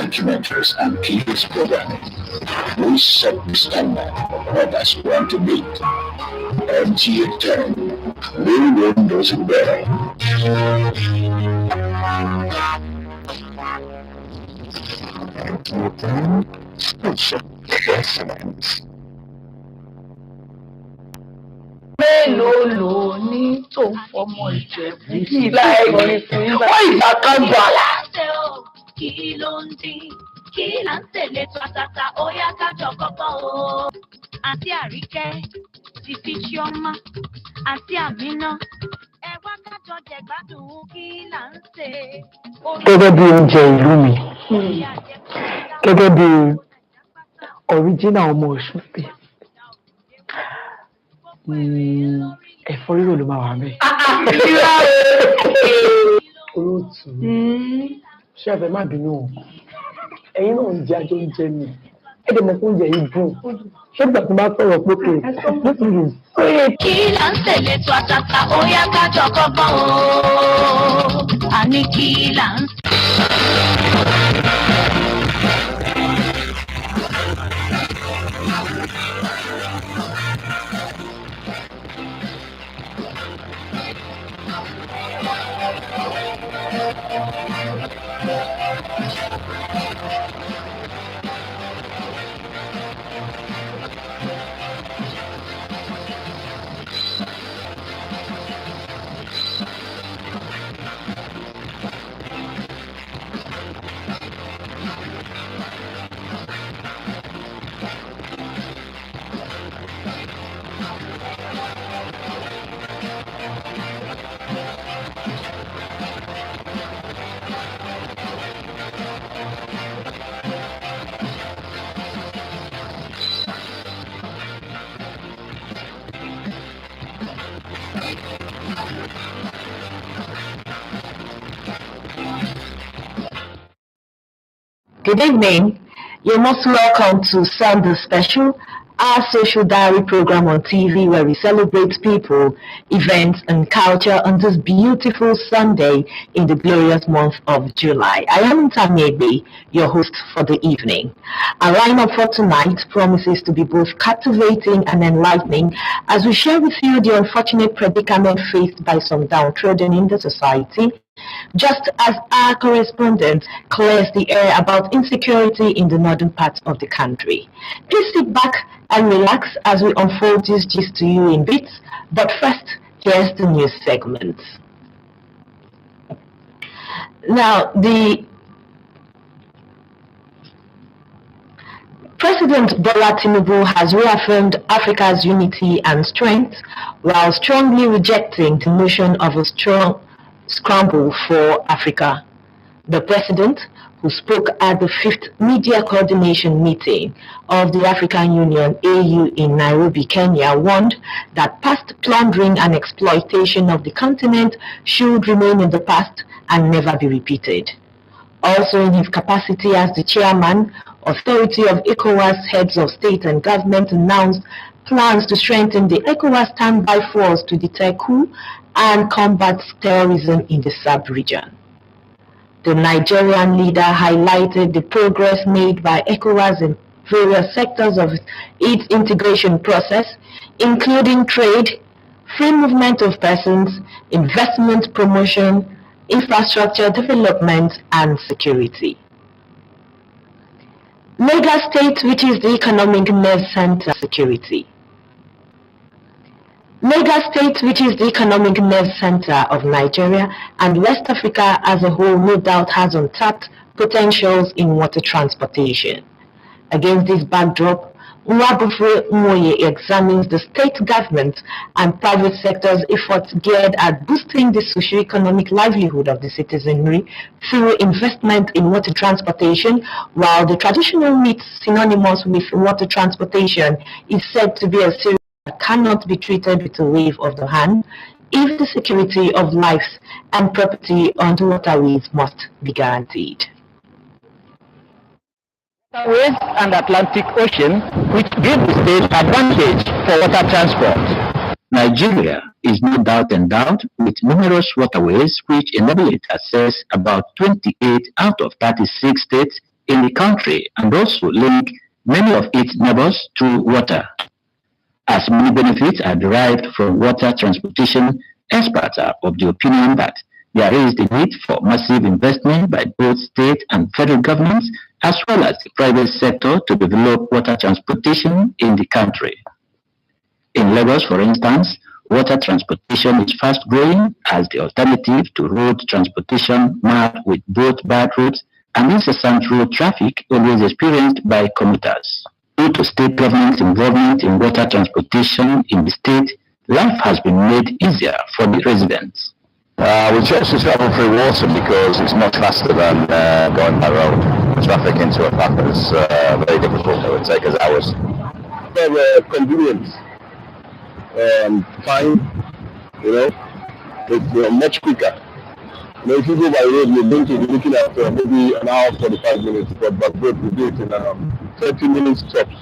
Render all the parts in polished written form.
documentaries, and kids programming. We set the standard others want to meet. And CH10, no one does it better. Special excellence. Mélòó ló ní tó fọmọ Ìjẹ̀bú kí láì ní fún yín wọ́n ìgbà kan gbọ́lá. Kí ló ń dín kí là ń tẹ̀lé tọ́tàtà ó yá kájọ kọ́kọ́ o. Àǹtí Àríkẹ́ ti fi Chioma àǹtí Àmínà ẹ wá kájọ jẹ̀gbádùn kí là ń ṣe. Gẹ́gẹ́ bí oúnjẹ ìlú mi, gẹ́gẹ́ bí original ọmọ Ọ̀ṣun state. Ẹ̀fọ́ rírò ló máa wà mẹ́. Olóòtú ṣé ẹ̀fẹ̀ má bínú o ẹ̀yin náà ń jẹ ajọ́ ń jẹ mi ẹ̀dẹ̀ mọ̀ fún oúnjẹ yìí dùn ṣé ìgbà tó bá sọ̀rọ̀ pókè nítorí kí là ń tẹ̀lé tó àtàtà ó yá kájọ kọ́kọ́ o. Àní kí là ń Good evening. You're most welcome to Sunday Special, our social diary program on TV where we celebrate people, events, and culture on this beautiful Sunday in the glorious month of July. I am Tamebe, your host for the evening. Our lineup for tonight promises to be both captivating and enlightening as we share with you the unfortunate predicament faced by some downtrodden in the society, just as our correspondent clears the air about insecurity in the northern part of the country. Please sit back and relax as we unfold this gist to you in bits, but first, here's the news segment. Now, the President Bola Tinubu has reaffirmed Africa's unity and strength while strongly rejecting the notion of a strong scramble for Africa. The president, who spoke at the 5th Media Coordination Meeting of the African Union AU in Nairobi, Kenya, warned that past plundering and exploitation of the continent should remain in the past and never be repeated. Also in his capacity as the chairman, Authority of ECOWAS heads of state and government announced plans to strengthen the ECOWAS standby force to deter coup and combat terrorism in the sub-region. The Nigerian leader highlighted the progress made by ECOWAS in various sectors of its integration process, including trade, free movement of persons, investment promotion, infrastructure development, and security. Lagos State, which is the economic nerve center, security. Lagos State, which is the economic nerve center of Nigeria and West Africa as a whole, no doubt has untapped potentials in water transportation. Against this backdrop, Nwabufo Nwoye examines the state government and private sector's efforts geared at boosting the socio-economic livelihood of the citizenry through investment in water transportation, while the traditional myth synonymous with water transportation is said to be a serious that cannot be treated with a wave of the hand if the security of lives and property on the waterways must be guaranteed. Waterways and Atlantic Ocean, which give the state advantage for water transport. Nigeria is no doubt endowed with numerous waterways which enable it to access about 28 out of 36 states in the country and also link many of its neighbors through water. As many benefits are derived from water transportation, experts are of the opinion that there is the need for massive investment by both state and federal governments, as well as the private sector, to develop water transportation in the country. In Lagos, for instance, water transportation is fast growing as the alternative to road transportation marked with both bad roads and incessant road traffic always experienced by commuters. Due to state government's involvement in water transportation in the state, life has been made easier for the residents. We chose to travel through water because it's much faster than going by road. The traffic into a park is very difficult. It would take us hours. Convenience and time, it's much quicker. If you go by road, you're going to be looking at maybe an hour, 45 minutes, but by boat, you do it in 30 minutes tops.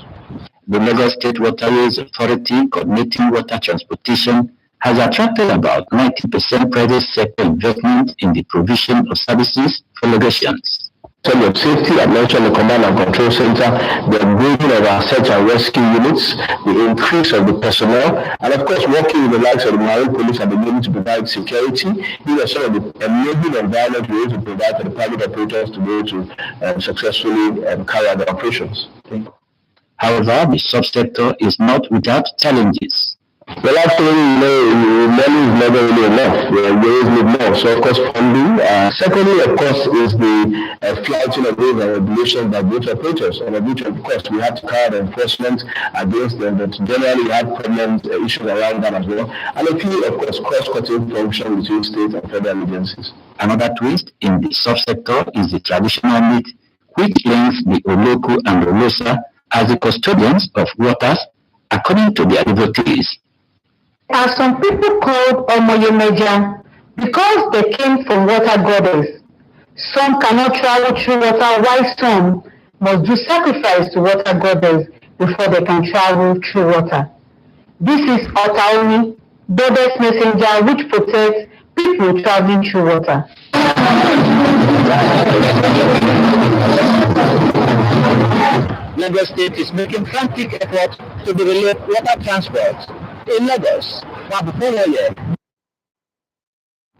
The Lagos State Waterways Authority, coordinating water transportation, has attracted about 90% private sector investment in the provision of services for Lagosians. In terms of safety, I mentioned the command and control center, the building of our search and rescue units, the increase of the personnel, and of course working with the likes of the Marine Police and the Navy to provide security. These are some of the enabling environment we're able to provide for the private operators to be able to successfully carry out their operations. However, the subsector is not without challenges. Well, actually, money is never really enough. We always need more. So, of course, funding. Secondly, of course, is the flouting of rules and regulations by both operators. And which, of course, we have to carry out enforcement against them. But generally, we have permanent issues around that as well. And a few, of course, cross-cutting function between state and federal agencies. Another twist in the subsector is the traditional myth, which links the Oloko and Olosa as the custodians of waters, according to their devotees. Are some people called Omoyemeja because they came from water goddess. Some cannot travel through water, while some must do sacrifice to water goddess before they can travel through water. This is Otaoni, goddess messenger, which protects people traveling through water. Lagos State is making frantic efforts to develop water transport in Lagos.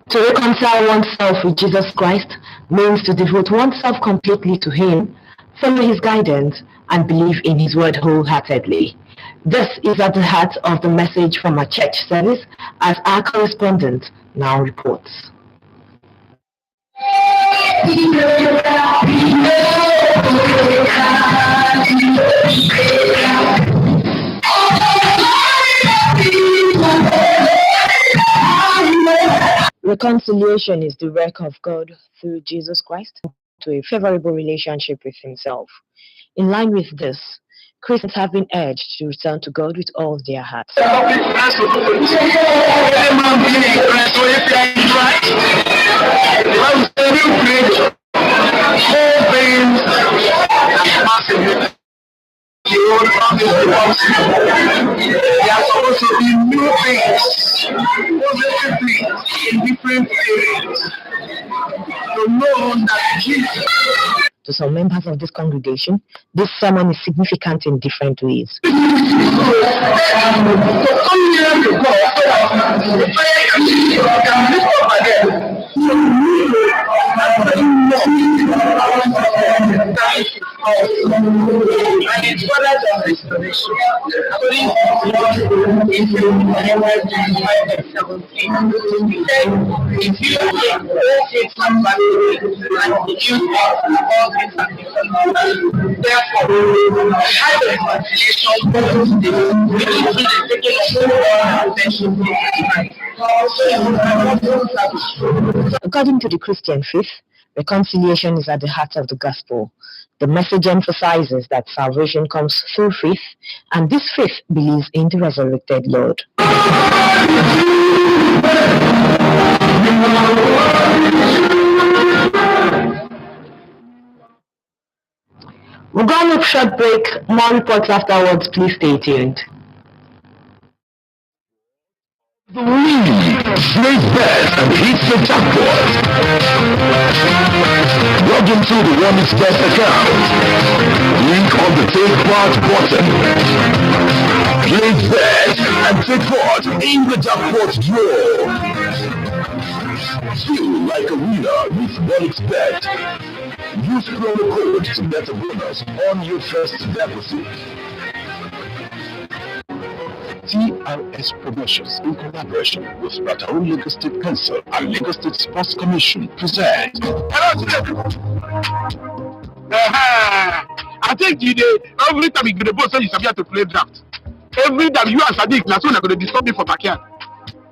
To reconcile oneself with Jesus Christ means to devote oneself completely to Him, follow His guidance, and believe in His word wholeheartedly. This is at the heart of the message from our church service, as our correspondent now reports. Reconciliation is the work of God through Jesus Christ to a favorable relationship with Himself. In line with this, Christians have been urged to return to God with all their hearts. There are supposed to be new things, positively in different areas. To know that Jesus. To some members of this congregation, this sermon is significant in different ways. To come near to God, the fire can lift up again. And it's further than restoration. According to if you remember 25:17, if you all things are back and if you all things are different. Therefore, have a reconciliation which is taking all attention. According to the Christian faith, reconciliation is at the heart of the gospel. The message emphasizes that salvation comes through faith, and this faith believes in the resurrected Lord. We're going to a short break. More reports afterwards. Please stay tuned. The lead plays best and hits the jackpot. Log into the One Best account. Link on the Take Part button. Play best and take part in the jackpot draw. Feel like a winner with OneXBet. Use promo code to get a bonus on your first deposit. TRS Promotions in collaboration with Rataun Lagos State Council and Lagos State Sports Commission present. I think every time you get the boss, you have to play draft. Every time you and Sadiq, that's when I'm going to disturb me for backyard.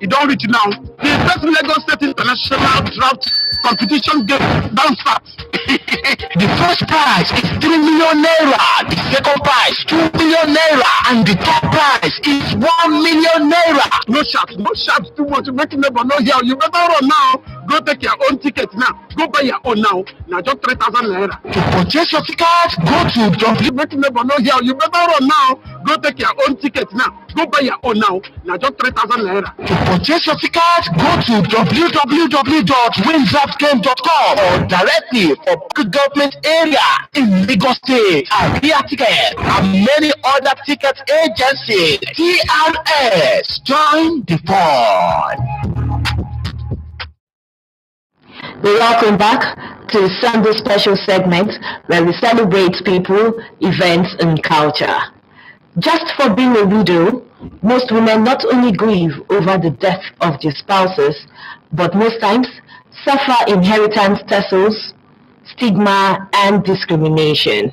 You don't reach now. The first Lagos State International Draft Competition game don't start. The first prize is 3 million naira. The second prize 2 million naira, and the third prize is 1 million naira. No sharps too much. Making neighbor no here. You better run now. Go take your own ticket now. Go buy your own now. Now just 3,000 naira. To purchase your ticket, go to Making neighbor no here. You better run now. Go take your own ticket now. Go buy your own now. Now just 3,000 naira. To purchase your ticket, go to www.windraftgame.com or directly for government area in Lagos State, Area Ticket, and many other ticket agencies. TRS, join the fun. Welcome back to Sunday special segment where we celebrate people, events, and culture. Just for being a widow, most women not only grieve over the death of their spouses, but most times suffer inheritance tussles, stigma, and discrimination.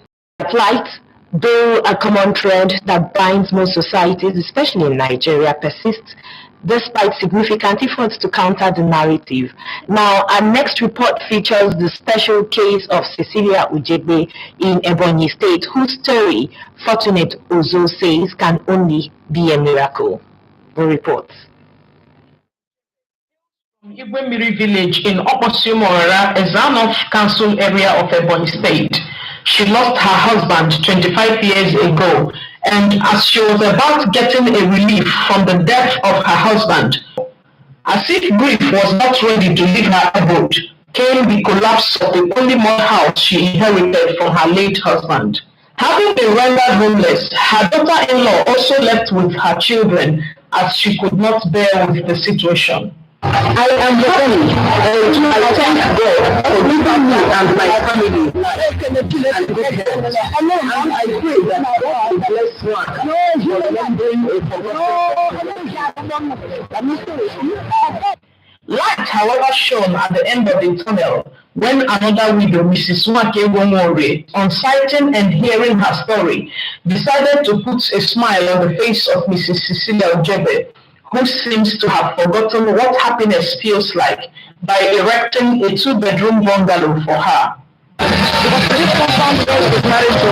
Plight, though a common thread that binds most societies, especially in Nigeria, persists despite significant efforts to counter the narrative. Now, our next report features the special case of Cecilia Ujegbe in Ebonyi State, whose story, Fortunate Ozo says, can only be a miracle. The report. Igwemiri village in Oposumorara, a Zanoff Council area of Ebonyi State. She lost her husband 25 years ago, and as she was about getting a relief from the death of her husband, as if grief was not ready to leave her abode, came the collapse of the only mud house she inherited from her late husband. Having been rendered homeless, her daughter-in-law also left with her children as she could not bear with the situation. I am happy and I thank God for giving me and my family and good health. And I pray that God will bless one for remembering Light, however, shone at the end of the tunnel when another widow, Mrs. Nwake Womore, on sighting and hearing her story, decided to put a smile on the face of Mrs. Cecilia Ujegbe, who seems to have forgotten what happiness feels like, by erecting a 2-bedroom bungalow for her. This compound was married to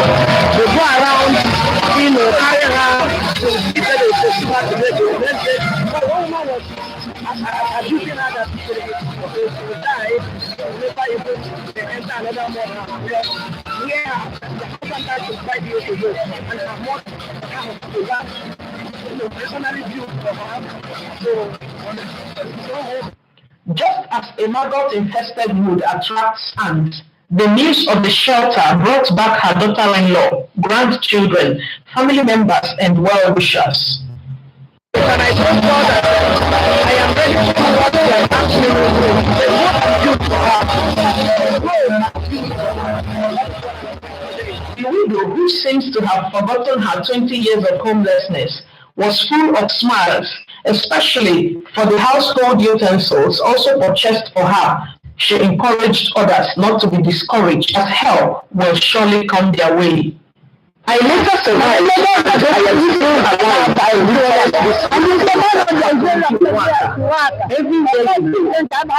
go around, carry her, abusing her that she would die, never able to enter another mother. Yeah, the husband died 5 years ago, and her mother to that, personally built for her. So just as a maggot-infested wood attracts ants, the news of the shelter brought back her daughter-in-law, grandchildren, family members, and well-wishers. And I told God that I am ready to do what you are asking me to do. The widow, who seems to have forgotten her 20 years of homelessness, was full of smiles, especially for the household utensils also purchased for her. She encouraged others not to be discouraged, as help will surely come their way. I later survived, as I am still alive. I realized this. Everywhere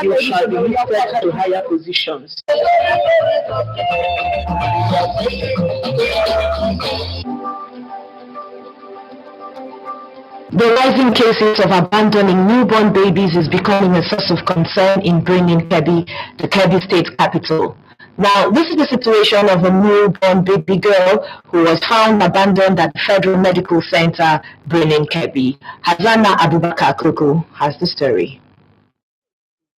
you shall be lifted to higher positions. The rising cases of abandoning newborn babies is becoming a source of concern in Birnin Kebbi, the Kebbi state capital. Now, this is the situation of a newborn baby girl who was found abandoned at the Federal Medical Center, Birnin Kebbi. Hazana Abubakar Koko has the story.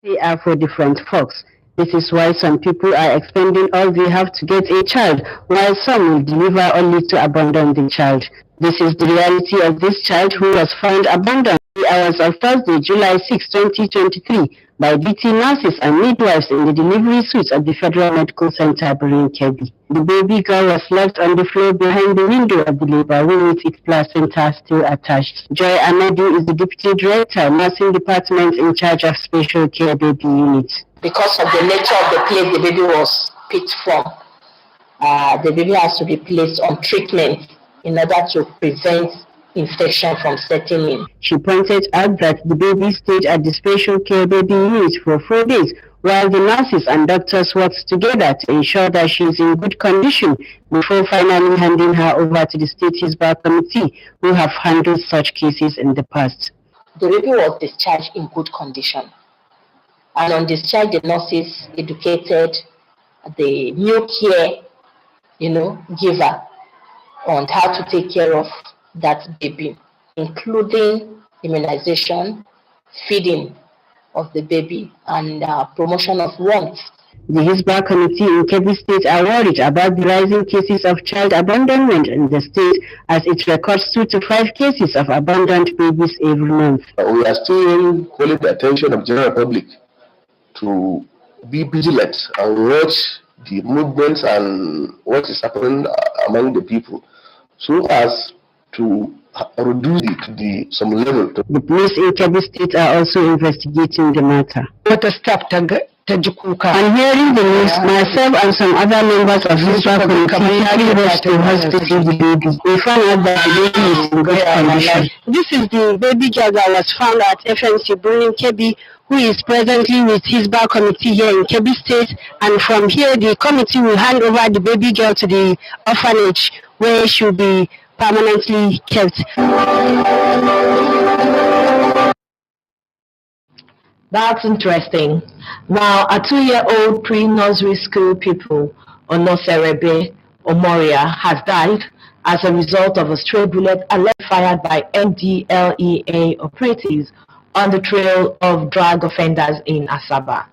They are for different folks. This is why some people are expending all they have to get a child, while some will deliver only to abandon the child. This is the reality of this child who was found abandoned 3 hours of Thursday, July 6, 2023, by DT nurses and midwives in the delivery suite at the Federal Medical Center, Birnin Kebbi. The baby girl was left on the floor behind the window of the labor room with its placenta still attached. Joy Amadu is the Deputy Director, Nursing Department in charge of Special Care Baby Units. Because of the nature of the place the baby was picked from, the baby has to be placed on treatment in order to prevent infection from setting in. She pointed out that the baby stayed at the Special Care Baby Unit for 4 days, while the nurses and doctors worked together to ensure that she is in good condition before finally handing her over to the State Hisbah Committee, who have handled such cases in the past. The baby was discharged in good condition. And on discharge, the nurses educated the new care, giver on how to take care of that baby, including immunization, feeding of the baby, and promotion of warmth. The Hisbah Committee in Kebbi State are worried about the rising cases of child abandonment in the state, as it records 2 to 5 cases of abandoned babies every month. We are still calling the attention of the general public to be vigilant and watch the movements and what is happening among the people, so as to reduce it to some level. The police in Kebbi State are also investigating the matter. On hearing the news, myself and some other members of this committee rushed to hospital the baby. We found out that the baby is in good condition. This is the baby girl that was found at FMC Birnin Kebbi, who is presently with Hisbah Committee here in Kebbi State, and from here the committee will hand over the baby girl to the orphanage where she will be permanently kept. That's interesting. Now, a 2-year-old pre-nursery school pupil, Onoserebe Omoria, has died as a result of a stray bullet allegedly fired by NDLEA operatives on the trail of drug offenders in Asaba.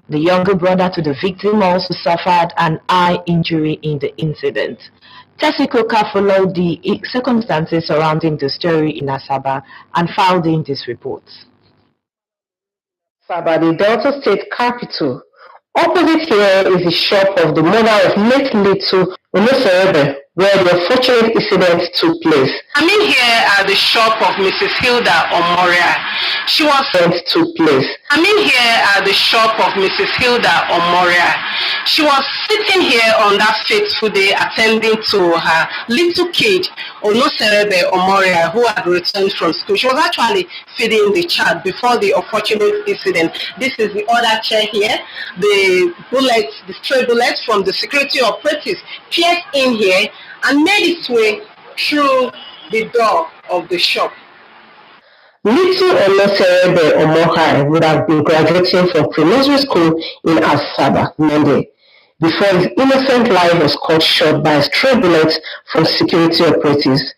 The younger brother to the victim also suffered an eye injury in the incident. Tessie Coker followed the circumstances surrounding the story in Asaba and filed in this report. Asaba, the Delta State capital. Opposite here is the shop of the mother of late Little Onoserebe, where the unfortunate incident took place. I'm in here at the shop of Mrs. Hilda Omoria. She was took place. I'm in here at the shop of Mrs. Hilda Omoria. She was sitting here on that fateful day attending to her little kid, Onoserebe Omoria, who had returned from school. She was actually feeding the child before the unfortunate incident. This is the other chair here. The bullets, the stray bullets from the security operatives pierced in here and made its way through the door of the shop. Little Onoserebe Omohai would have been graduating from pre-nursery school in Asaba Monday before his innocent life was cut short by a stray bullet from security operatives.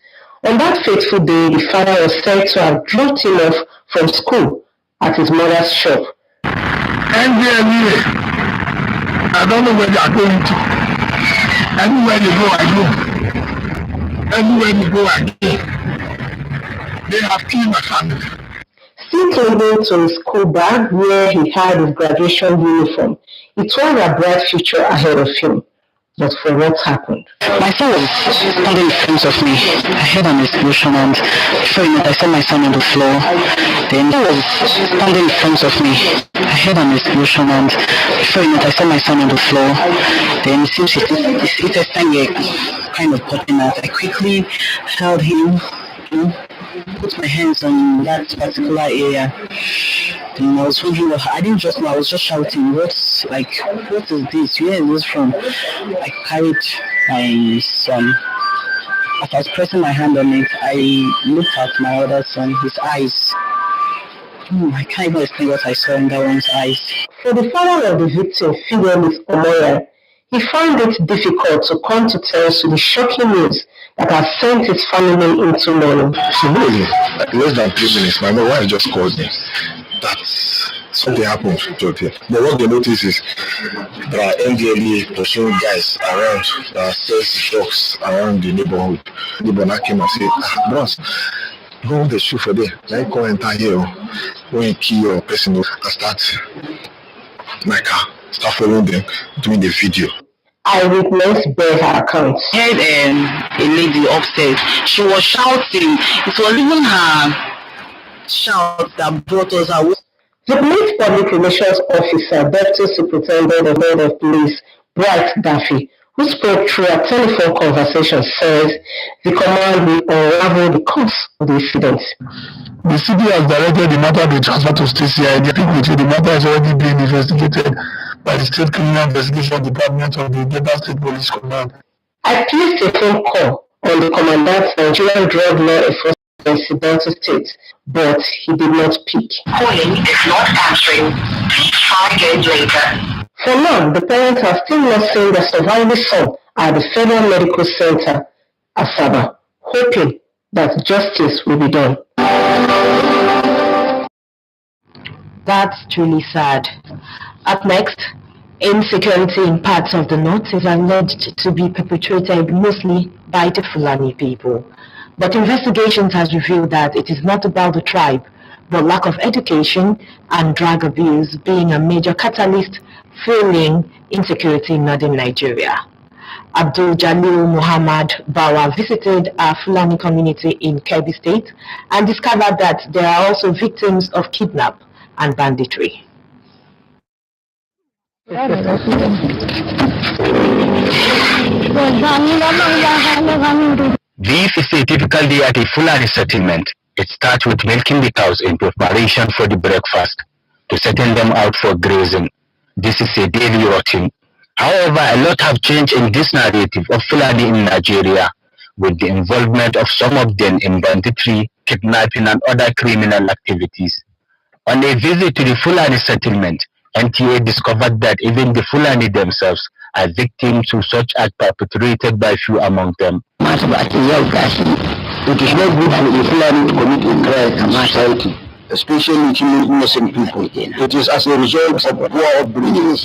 On that fateful day, the father was said to have dropped him off from school at his mother's shop. NDLEA, I don't know where they are going to. Everywhere they go, I go. Everywhere they go, I go. They have killed my family. Still clinging to his school bag where he had his graduation uniform, it was a bright future ahead of him. But for what happened? My son was standing in front of me. I heard an explosion, and before you know it, I saw my son on the floor. Then he was standing in front of me. I heard an explosion, and before you know it, I saw my son on the floor. Then it seems his intestine kind of popping out. I quickly held him, put my hands on that particular area. And I was wondering, I didn't just know, I was just shouting, what is this? Where is this from? I carried my son. As I was pressing my hand on it, I looked at my other son, his eyes. I can't even explain what I saw in that one's eyes. For the father of the victim, Fidelis Omoya, He found it difficult to come to terms with the shocking news that has sent his family into mourning. So really, less than 3 minutes, my wife just called me that something happened to her. But what they notice is there are NDLA pursuing guys around that sells drugs around the neighborhood. The neighbor came and said, bros, go on the shoe for there. Then come enter here when you kill your person and start my car. Start following them, doing the video. Eyewitness bear her account. I heard a lady upstairs. She was shouting. It was even her shout that brought us away. The police public relations officer, Deputy Superintendent of Head of Police, Bright Daffy, who spoke through a telephone conversation, says the command will unravel the cause of the incident. The city has directed the matter to be transferred to state CID. I think with you, the matter has already been investigated by the State Criminal Investigation Department of the Delta State Police Command. I placed a phone call on the Commandant's Nigerian Drug Law Enforcement in Delta State, but he did not pick. Calling is not answering. Please try again later. For now, the parents are still not seeing the surviving son at the Federal Medical Center, Asaba, hoping that justice will be done. That's truly sad. Up next, insecurity in parts of the north is alleged to be perpetrated mostly by the Fulani people. But investigations has revealed that it is not about the tribe, but lack of education and drug abuse being a major catalyst fueling insecurity in northern Nigeria. Abdul Jalil Muhammad Bawa visited a Fulani community in Kebbi State and discovered that there are also victims of kidnap and banditry. This is a typical day at a Fulani settlement. It starts with milking the cows in preparation for the breakfast, to setting them out for grazing. This is a daily routine. However, a lot have changed in this narrative of Fulani in Nigeria, with the involvement of some of them in banditry, kidnapping and other criminal activities. On a visit to the Fulani settlement, NTA discovered that even the Fulani themselves are victims to such acts perpetrated by few among them. It is not good for the Fulani to commit a crime in society, especially killing innocent people. It is as a result of poor upbringing.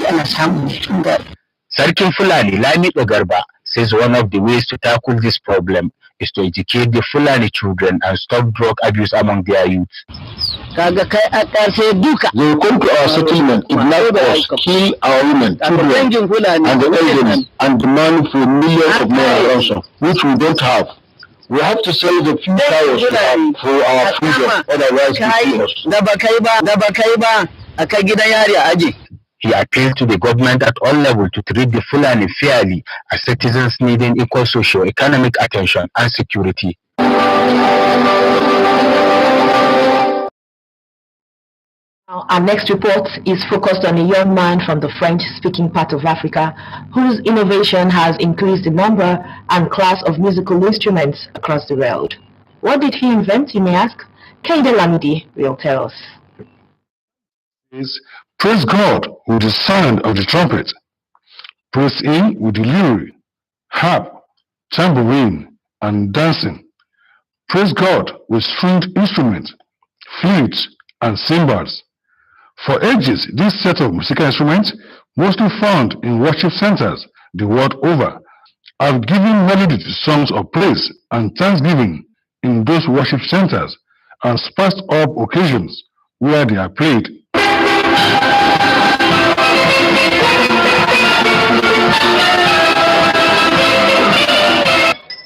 Sarkin Fulani Lami Ogarba says one of the ways to tackle this problem is to educate the Fulani children and stop drug abuse among their youth. They will come to our settlement, kidnap us, kill our women, children, and the elderly, and demand for millions of naira ransom, which we don't have. We have to sell the few cows to have for our freedom, otherwise they kill us. He appealed to the government at all levels to treat the Fulani fairly as citizens needing equal socio-economic attention and security. Our next report is focused on a young man from the French-speaking part of Africa whose innovation has increased the number and class of musical instruments across the world. What did he invent, you may ask? Kaide Lamidi will tell us. Praise God with the sound of the trumpet. Praise Him with the lyre, harp, tambourine, and dancing. Praise God with stringed instruments, flutes, and cymbals. For ages, this set of musical instruments, mostly found in worship centers the world over, have given melody to songs of praise and thanksgiving in those worship centers and spiced up occasions where they are played.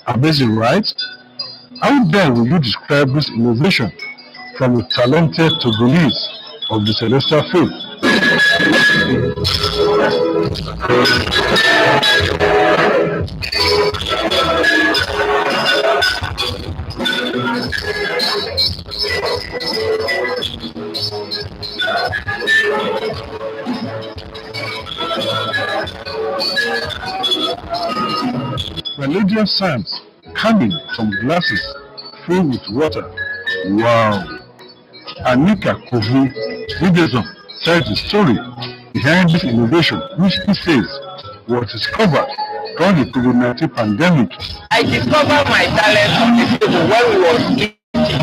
Amazing, right? How then will you describe this innovation from a talented Togolese of the celestial faith? Religious sounds coming from glasses filled with water. Wow! Anika Kovu Buddhism tells the story behind this innovation, which he says was discovered during the COVID-19 pandemic. I discovered my talent on the table when we was eating,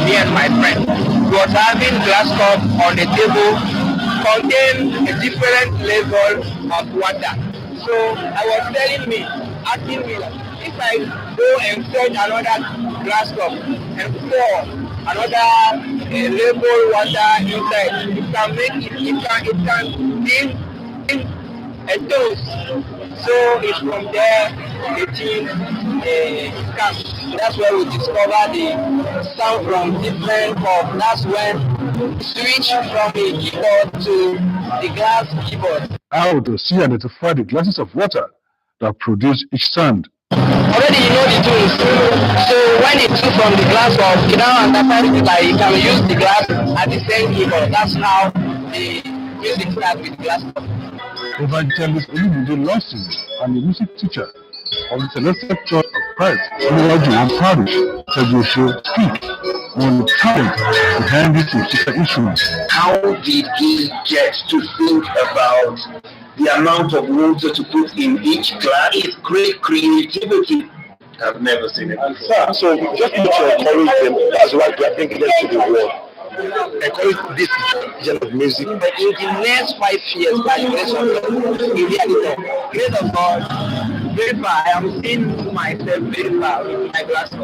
me and my friend. We was having glass cup on the table, contain a different level of water. So I was asking me, if I go and fetch another glass cup and pour another label water inside, it can make it can give a dose. So it's from there the thing comes. That's where we discover the sound from different cup. That's when we switch from the keyboard to the glass keyboard. How does she identify the glasses of water that produce each sound? Already you know the tunes. So when it took from the glass of, you now understand it, like you can use the glass at the same keyboard. That's how the music starts with glass. Evangelist Olumide Lawson and a music teacher of the Celestial Church of Christ, Olajuwon Parish, said we should speak on the talent behind this musical instrument. How did he get to think about the amount of water to put in each glass? It's great creativity. I've never seen it before. So you just need to encourage them. That's why we are bringing them to the world. Encourage this genre of music. But in the next 5 years, by the grace of God, in reality, grace of God, very far. I am seeing myself very far with my glass of.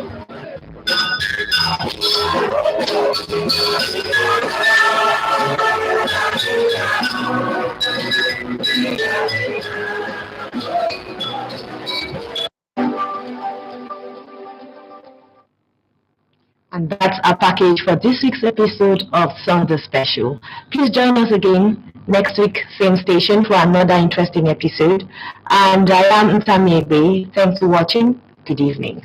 And that's our package for this week's episode of Sunday Special. Please join us again next week, same station, for another interesting episode. And I am Ntami Egbe. Thanks for watching. Good evening.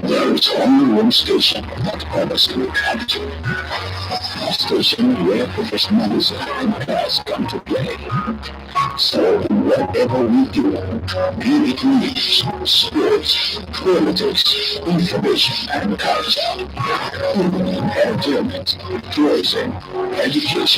There is only one station that offers good attitude. A station where professionalism and class come to play. So whatever we do, be it news, sports, politics, information and culture, entertainment, tourism, education,